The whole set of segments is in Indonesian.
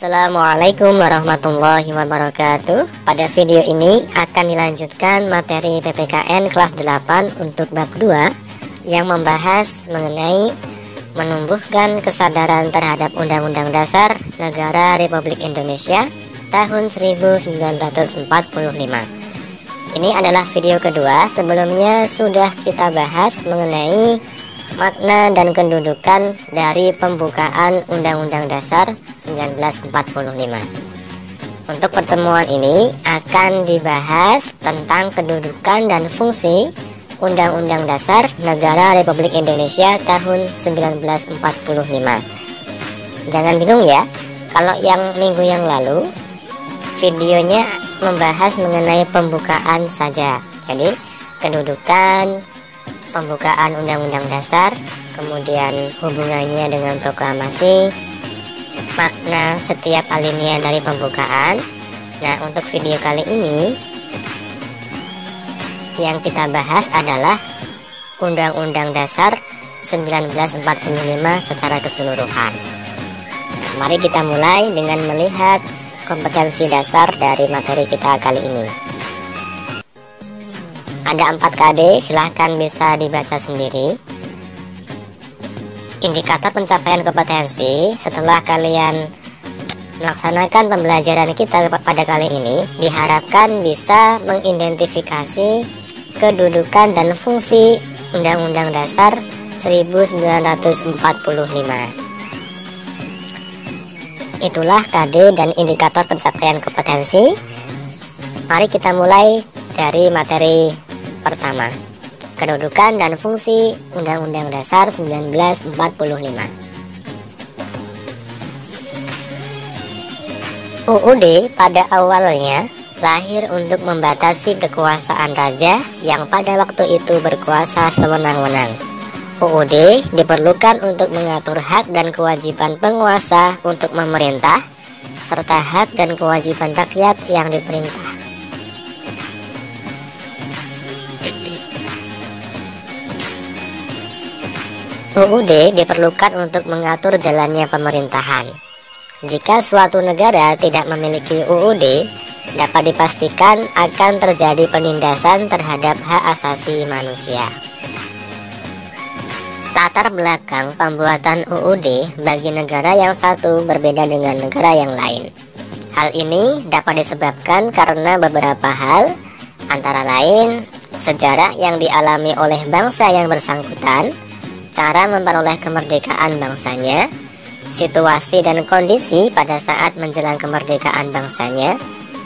Assalamualaikum warahmatullahi wabarakatuh. Pada video ini akan dilanjutkan materi PPKN kelas 8 untuk bab 2 yang membahas mengenai menumbuhkan kesadaran terhadap Undang-Undang Dasar Negara Republik Indonesia tahun 1945. Ini adalah video kedua. Sebelumnya sudah kita bahas mengenai makna dan kedudukan dari pembukaan Undang-Undang Dasar 1945. Untuk pertemuan ini akan dibahas tentang kedudukan dan fungsi Undang-Undang Dasar Negara Republik Indonesia tahun 1945. Jangan bingung ya, kalau yang minggu yang lalu videonya membahas mengenai pembukaan saja. Jadi kedudukan, pembukaan Undang-Undang Dasar, kemudian hubungannya dengan proklamasi, makna setiap alinea dari pembukaan. Nah, untuk video kali ini yang kita bahas adalah Undang-Undang Dasar 1945 secara keseluruhan. Nah, mari kita mulai dengan melihat kompetensi dasar dari materi kita kali ini. Ada 4 KD, silahkan bisa dibaca sendiri. Indikator pencapaian kompetensi setelah kalian melaksanakan pembelajaran kita pada kali ini, diharapkan bisa mengidentifikasi kedudukan dan fungsi Undang-Undang Dasar 1945. Itulah KD dan indikator pencapaian kompetensi. Mari kita mulai dari materi pertama, kedudukan dan fungsi Undang-Undang Dasar 1945. UUD pada awalnya lahir untuk membatasi kekuasaan raja yang pada waktu itu berkuasa sewenang-wenang. UUD diperlukan untuk mengatur hak dan kewajiban penguasa untuk memerintah, serta hak dan kewajiban rakyat yang diperintah. UUD diperlukan untuk mengatur jalannya pemerintahan. Jika suatu negara tidak memiliki UUD, dapat dipastikan akan terjadi penindasan terhadap hak asasi manusia. Latar belakang pembuatan UUD bagi negara yang satu berbeda dengan negara yang lain. Hal ini dapat disebabkan karena beberapa hal, antara lain sejarah yang dialami oleh bangsa yang bersangkutan, cara memperoleh kemerdekaan bangsanya, situasi dan kondisi pada saat menjelang kemerdekaan bangsanya,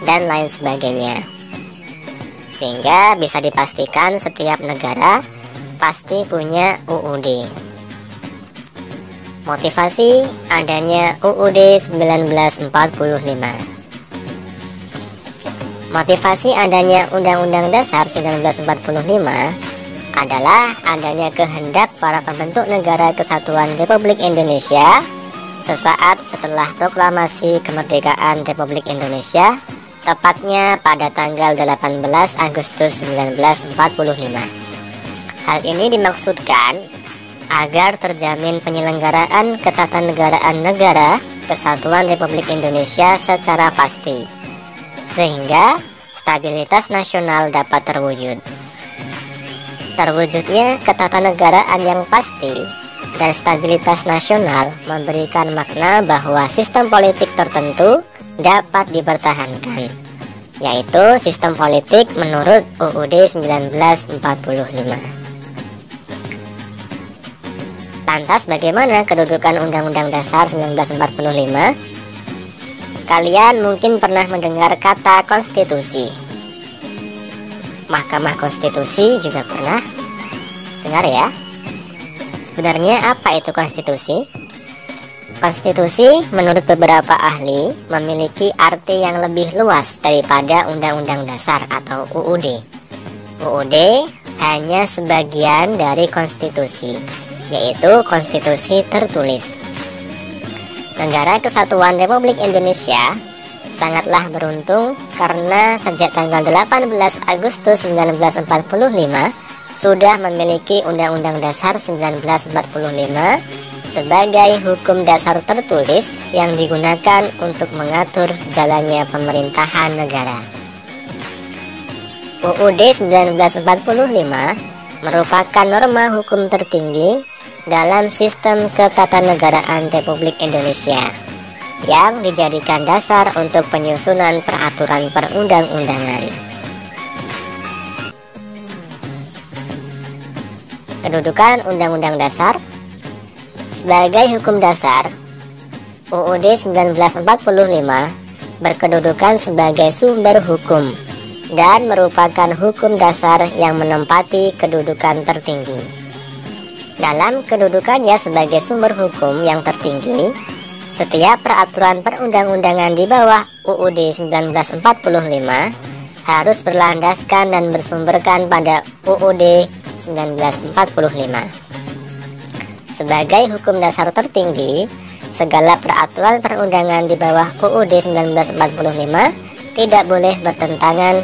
dan lain sebagainya. Sehingga bisa dipastikan setiap negara pasti punya UUD. Motivasi adanya UUD 1945. Motivasi adanya Undang-Undang Dasar 1945 adalah adanya kehendak para pembentuk negara kesatuan Republik Indonesia sesaat setelah proklamasi kemerdekaan Republik Indonesia, tepatnya pada tanggal 18 Agustus 1945. Hal ini dimaksudkan agar terjamin penyelenggaraan ketatanegaraan negara kesatuan Republik Indonesia secara pasti, sehingga stabilitas nasional dapat terwujud. Terwujudnya ketatanegaraan yang pasti dan stabilitas nasional memberikan makna bahwa sistem politik tertentu dapat dipertahankan, yaitu sistem politik menurut UUD 1945. Lantas bagaimana kedudukan Undang-Undang Dasar 1945? Kalian mungkin pernah mendengar kata konstitusi. Mahkamah Konstitusi juga pernah dengar ya. Sebenarnya apa itu konstitusi? Konstitusi menurut beberapa ahli memiliki arti yang lebih luas daripada Undang-Undang Dasar atau UUD. UUD hanya sebagian dari konstitusi, yaitu konstitusi tertulis. Negara Kesatuan Republik Indonesia sangatlah beruntung karena sejak tanggal 18 Agustus 1945 sudah memiliki Undang-Undang Dasar 1945 sebagai hukum dasar tertulis yang digunakan untuk mengatur jalannya pemerintahan negara. UUD 1945 merupakan norma hukum tertinggi dalam sistem ketatanegaraan Republik Indonesia yang dijadikan dasar untuk penyusunan peraturan perundang-undangan. Kedudukan Undang-Undang Dasar. Sebagai hukum dasar, UUD 1945 berkedudukan sebagai sumber hukum dan merupakan hukum dasar yang menempati kedudukan tertinggi. Dalam kedudukannya sebagai sumber hukum yang tertinggi, setiap peraturan perundang-undangan di bawah UUD 1945 harus berlandaskan dan bersumberkan pada UUD 1945. Sebagai hukum dasar tertinggi, segala peraturan perundangan di bawah UUD 1945 tidak boleh bertentangan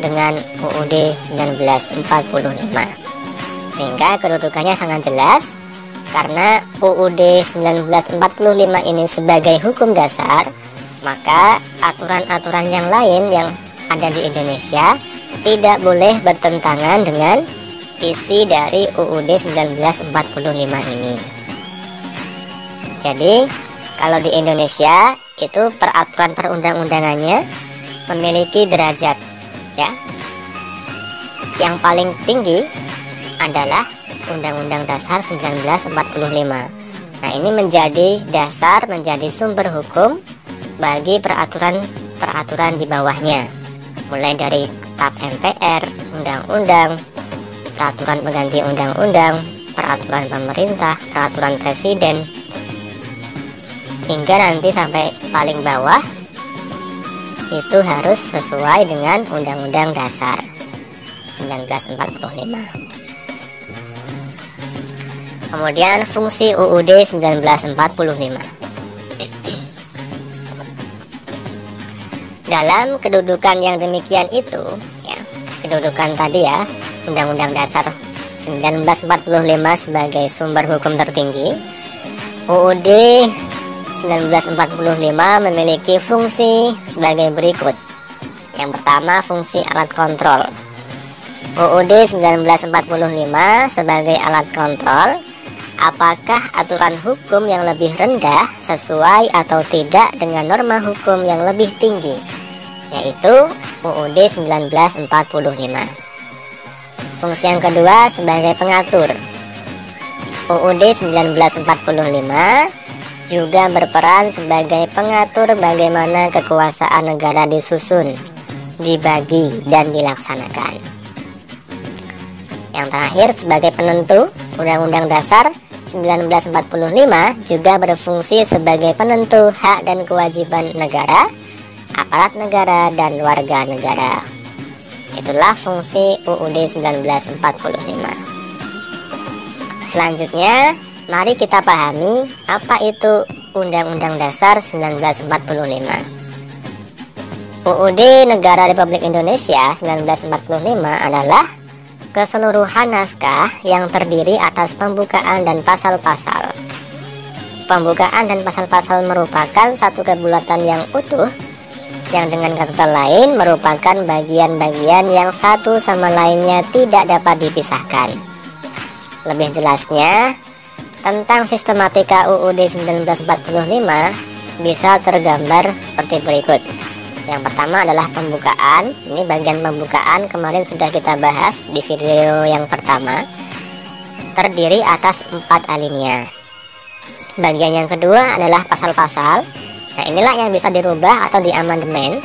dengan UUD 1945, sehingga kedudukannya sangat jelas. Karena UUD 1945 ini sebagai hukum dasar, maka aturan-aturan yang lain yang ada di Indonesia tidak boleh bertentangan dengan isi dari UUD 1945 ini. Jadi kalau di Indonesia itu peraturan perundang-undangannya memiliki derajat, ya. Yang paling tinggi adalah Undang-Undang Dasar 1945. Nah, ini menjadi dasar, menjadi sumber hukum bagi peraturan-peraturan di bawahnya, mulai dari TAP MPR, undang-undang, peraturan pengganti undang-undang, peraturan pemerintah, peraturan presiden, hingga nanti sampai paling bawah itu harus sesuai dengan Undang-Undang Dasar 1945. Kemudian fungsi UUD 1945. Dalam kedudukan yang demikian itu, ya, kedudukan tadi ya, Undang-Undang Dasar 1945 sebagai sumber hukum tertinggi, UUD 1945 memiliki fungsi sebagai berikut. Yang pertama, fungsi alat kontrol. UUD 1945 sebagai alat kontrol apakah aturan hukum yang lebih rendah sesuai atau tidak dengan norma hukum yang lebih tinggi, yaitu UUD 1945. Fungsi yang kedua sebagai pengatur. UUD 1945 juga berperan sebagai pengatur bagaimana kekuasaan negara disusun, dibagi, dan dilaksanakan. Yang terakhir sebagai penentu, Undang-Undang Dasar 1945 juga berfungsi sebagai penentu hak dan kewajiban negara, aparat negara, dan warga negara. Itulah fungsi UUD 1945. Selanjutnya, mari kita pahami apa itu Undang-Undang Dasar 1945. UUD Negara Republik Indonesia 1945 adalah keseluruhan naskah yang terdiri atas pembukaan dan pasal-pasal. Pembukaan dan pasal-pasal merupakan satu kebulatan yang utuh, yang dengan kata lain merupakan bagian-bagian yang satu sama lainnya tidak dapat dipisahkan. Lebih jelasnya, tentang sistematika UUD 1945 bisa tergambar seperti berikut. Yang pertama adalah pembukaan. Ini bagian pembukaan kemarin sudah kita bahas di video yang pertama. Terdiri atas 4 alinea. Bagian yang kedua adalah pasal-pasal. Nah, inilah yang bisa dirubah atau diamandemen.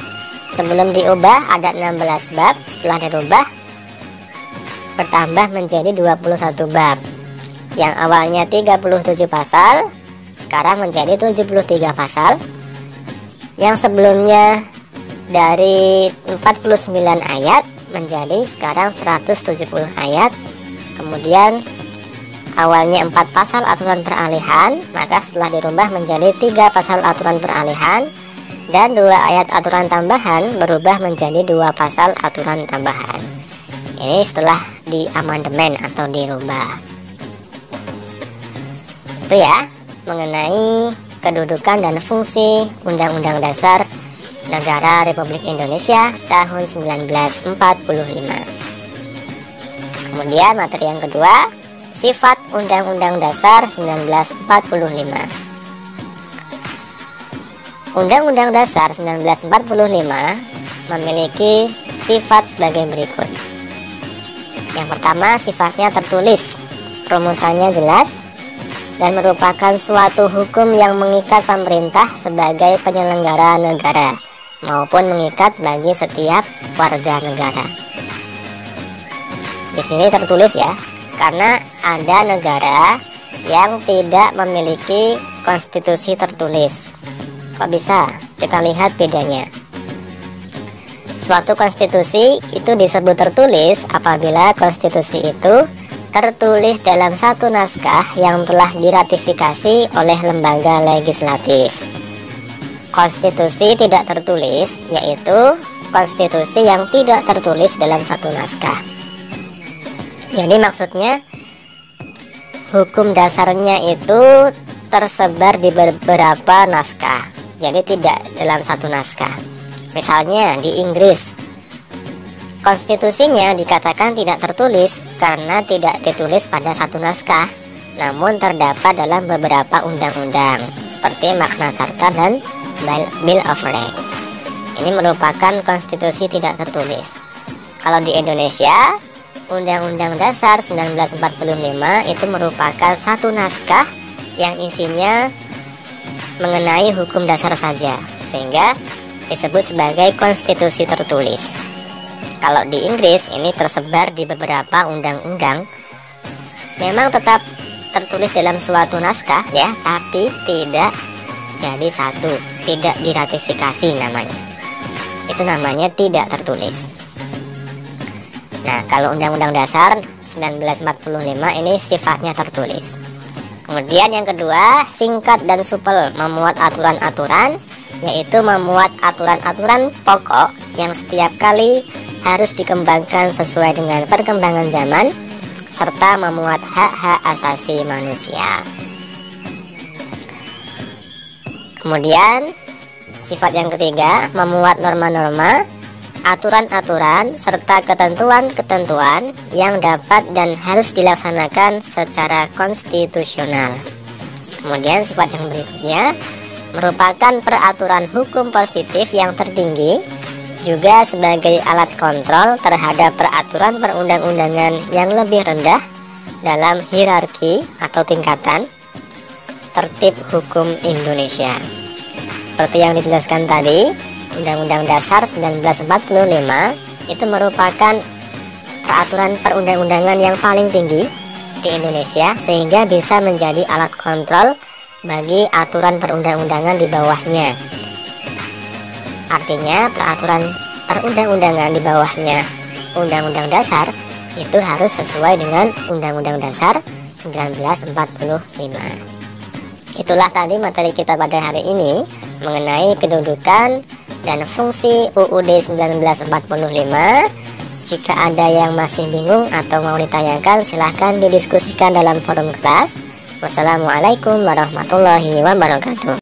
Sebelum diubah ada 16 bab, setelah dirubah bertambah menjadi 21 bab. Yang awalnya 37 pasal sekarang menjadi 73 pasal. Yang sebelumnya dari 49 ayat menjadi sekarang 170 ayat. Kemudian awalnya 4 pasal aturan peralihan, maka setelah dirubah menjadi 3 pasal aturan peralihan, dan 2 ayat aturan tambahan berubah menjadi 2 pasal aturan tambahan. Ini setelah di amandemen atau dirubah. Itu ya. mengenai kedudukan dan fungsi Undang-Undang Dasar Negara Republik Indonesia tahun 1945. Kemudian materi yang kedua, sifat Undang-Undang Dasar 1945. Undang-Undang Dasar 1945 memiliki sifat sebagai berikut. Yang pertama, sifatnya tertulis, rumusannya jelas, dan merupakan suatu hukum yang mengikat pemerintah sebagai penyelenggara negara maupun mengikat bagi setiap warga negara. Di sini tertulis ya, karena ada negara yang tidak memiliki konstitusi tertulis. Kok bisa? Kita lihat bedanya. Suatu konstitusi itu disebut tertulis apabila konstitusi itu tertulis dalam satu naskah yang telah diratifikasi oleh lembaga legislatif. Konstitusi tidak tertulis yaitu konstitusi yang tidak tertulis dalam satu naskah. Jadi maksudnya hukum dasarnya itu tersebar di beberapa naskah, jadi tidak dalam satu naskah. Misalnya di Inggris, konstitusinya dikatakan tidak tertulis karena tidak ditulis pada satu naskah, namun terdapat dalam beberapa undang-undang seperti Magna Carta dan Bill of Rights. Ini merupakan konstitusi tidak tertulis. Kalau di Indonesia, Undang-Undang Dasar 1945 itu merupakan satu naskah yang isinya mengenai hukum dasar saja, sehingga disebut sebagai konstitusi tertulis. Kalau di Inggris ini tersebar di beberapa undang-undang, memang tetap tertulis dalam suatu naskah ya, tapi tidak jadi satu, tidak diratifikasi namanya. Itu namanya tidak tertulis. Nah, kalau Undang-Undang Dasar 1945 ini sifatnya tertulis. Kemudian yang kedua, singkat dan supel, memuat aturan-aturan, yaitu memuat aturan-aturan pokok yang setiap kali harus dikembangkan sesuai dengan perkembangan zaman, serta memuat hak-hak asasi manusia. Kemudian sifat yang ketiga, memuat norma-norma, aturan-aturan, serta ketentuan-ketentuan yang dapat dan harus dilaksanakan secara konstitusional. Kemudian sifat yang berikutnya, merupakan peraturan hukum positif yang tertinggi, juga sebagai alat kontrol terhadap peraturan perundang-undangan yang lebih rendah dalam hierarki atau tingkatan tertib hukum Indonesia. Seperti yang dijelaskan tadi, Undang-Undang Dasar 1945 itu merupakan peraturan perundang-undangan yang paling tinggi di Indonesia, sehingga bisa menjadi alat kontrol bagi aturan perundang-undangan di bawahnya. Artinya peraturan perundang-undangan di bawahnya Undang-Undang Dasar itu harus sesuai dengan Undang-Undang Dasar 1945. Itulah tadi materi kita pada hari ini mengenai kedudukan dan fungsi UUD 1945. Jika ada yang masih bingung atau mau ditanyakan, silahkan didiskusikan dalam forum kelas. Wassalamualaikum warahmatullahi wabarakatuh.